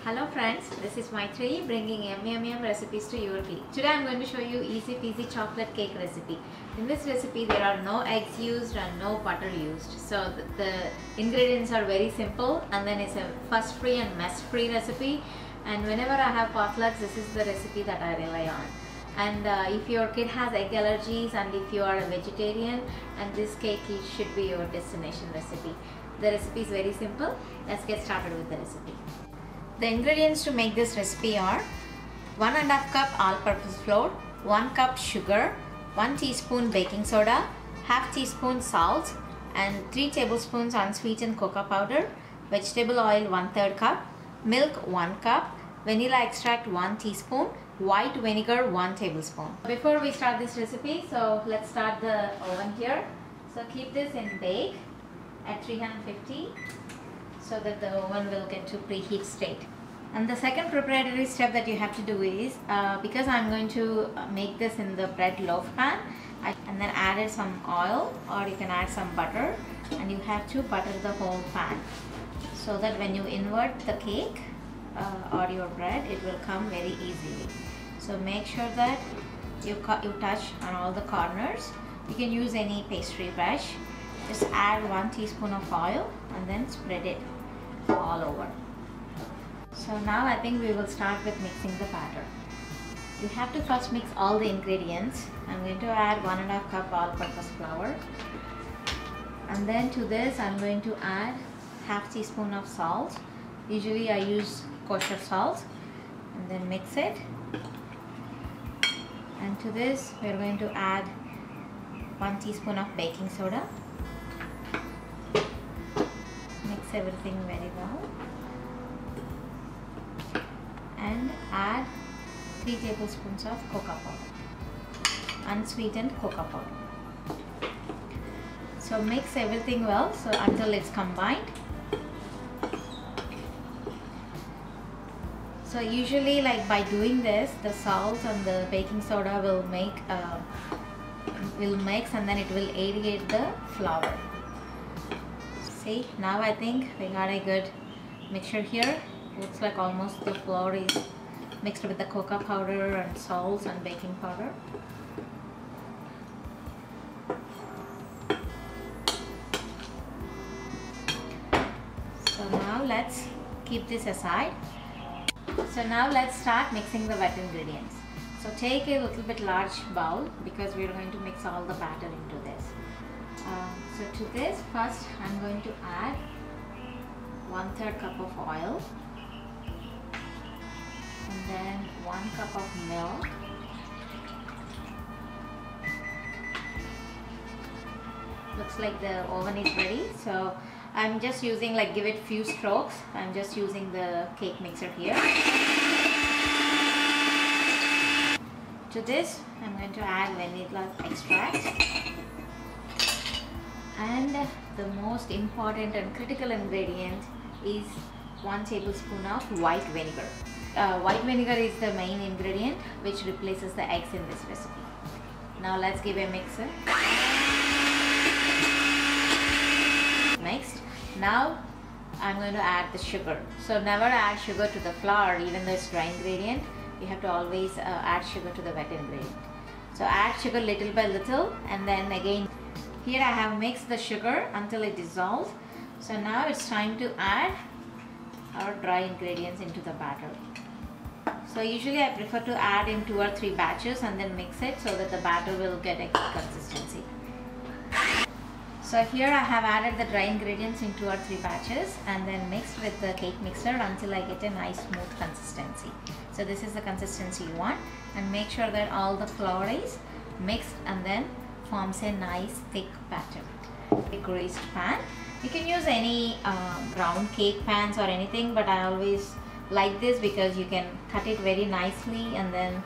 Hello friends, this is Maitri bringing yum recipes to your feed. Today I am going to show you easy peasy chocolate cake recipe. In this recipe there are no eggs used and no butter used. So the ingredients are very simple, and then it's a fuss free and mess free recipe, and whenever I have potlucks this is the recipe that I rely on. And if your kid has egg allergies and if you are a vegetarian, and this cake should be your destination recipe. The recipe is very simple. Let's get started with the recipe. The ingredients to make this recipe are 1½ cup all-purpose flour, 1 cup sugar, 1 teaspoon baking soda, ½ teaspoon salt, and 3 tablespoons unsweetened cocoa powder, vegetable oil 1/3 cup, milk 1 cup, vanilla extract 1 teaspoon, white vinegar 1 tablespoon. Before we start this recipe, so let's start the oven here. So keep this in bake at 350 so that the oven will get to preheat state. And the second preparatory step that you have to do is, because I'm going to make this in the bread loaf pan, and then added some oil, or you can add some butter, and you have to butter the whole pan so that when you invert the cake or your bread, it will come very easily. So make sure that you touch on all the corners. You can use any pastry brush. Just add 1 teaspoon of oil and then spread it all over. So now I think we will start with mixing the batter. You have to first mix all the ingredients. I'm going to add 1½ cup all-purpose flour, and then to this I'm going to add ½ teaspoon of salt. Usually I use kosher salt, and then mix it. And to this we're going to add 1 teaspoon of baking soda. Mix everything very well and add 3 tablespoons of cocoa powder, unsweetened cocoa powder. So mix everything well until it's combined. So usually, like by doing this, the salt and the baking soda will mix, and then it will aerate the flour. See, now I think we got a good mixture here. Looks like almost the flour is mixed with the cocoa powder and salt and baking powder. So now let's keep this aside. So now let's start mixing the wet ingredients. So take a little bit large bowl, because we're going to mix all the batter into this. So to this, first I'm going to add 1/3 cup of oil, and then 1 cup of milk, looks like the oven is ready. So I'm just using, like, give it few strokes. I'm just using the cake mixer here. To this I'm going to add vanilla extract, and the most important and critical ingredient is 1 tablespoon of white vinegar. White vinegar is the main ingredient which replaces the eggs in this recipe. Now let's give a mixer. Mixed. Now I'm going to add the sugar. So never add sugar to the flour, even though it's dry ingredient. You have to always add sugar to the wet ingredient. So add sugar little by little, and then again. Here I have mixed the sugar until it dissolves. So now it's time to add our dry ingredients into the batter. So usually I prefer to add in 2 or 3 batches and then mix it so that the batter will get a good consistency. So here I have added the dry ingredients in 2 or 3 batches and then mixed with the cake mixer until I get a nice smooth consistency. So this is the consistency you want, and make sure that all the flour is mixed and then forms a nice thick batter. A greased pan. You can use any round cake pans or anything, but I always like this because you can cut it very nicely, and then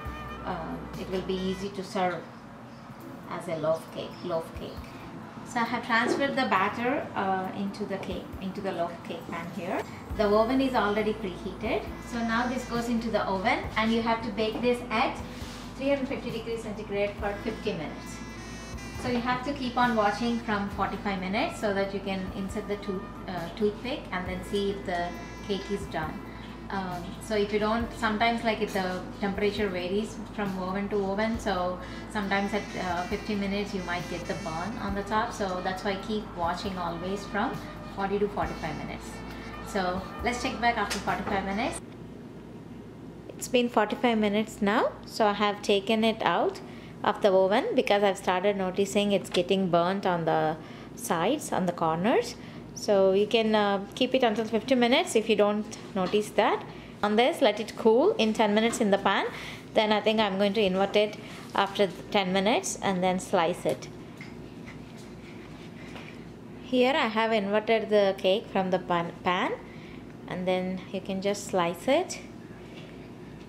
it will be easy to serve as a loaf cake. So I have transferred the batter into the loaf cake pan here. The oven is already preheated. So now this goes into the oven, and you have to bake this at 350 degrees centigrade for 50 minutes. So you have to keep on watching from 45 minutes so that you can insert the toothpick and then see if the cake is done. So if you don't, sometimes like the temperature varies from oven to oven, so sometimes at 15 minutes you might get the burn on the top, so that's why keep watching always from 40 to 45 minutes. So let's check back after 45 minutes. It's been 45 minutes now, so I have taken it out of the oven because I've started noticing it's getting burnt on the sides, on the corners. So you can keep it until 50 minutes if you don't notice that. On this, let it cool in 10 minutes in the pan. Then I think I'm going to invert it after 10 minutes and then slice it. Here I have inverted the cake from the pan, and then you can just slice it.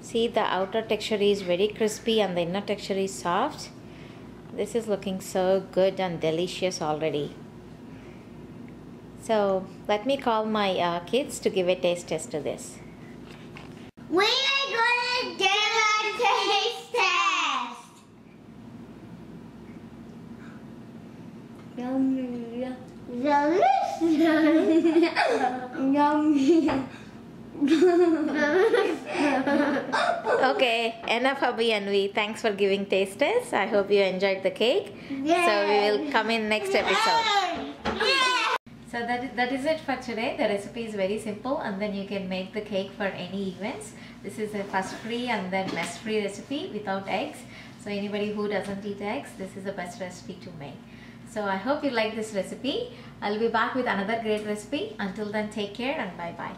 See, the outer texture is very crispy and the inner texture is soft. This is looking so good and delicious already. So let me call my kids to give a taste test to this. We are going to give a taste test. Yummy. Yummy. Okay, enough Abhi and V. Thanks for giving taste test. I hope you enjoyed the cake. Yeah. So we will come in next episode. So that is it for today. The recipe is very simple, and then you can make the cake for any events. This is a fuss-free and then mess-free recipe without eggs. So anybody who doesn't eat eggs, this is the best recipe to make. So I hope you like this recipe. I'll be back with another great recipe. Until then, take care and bye-bye.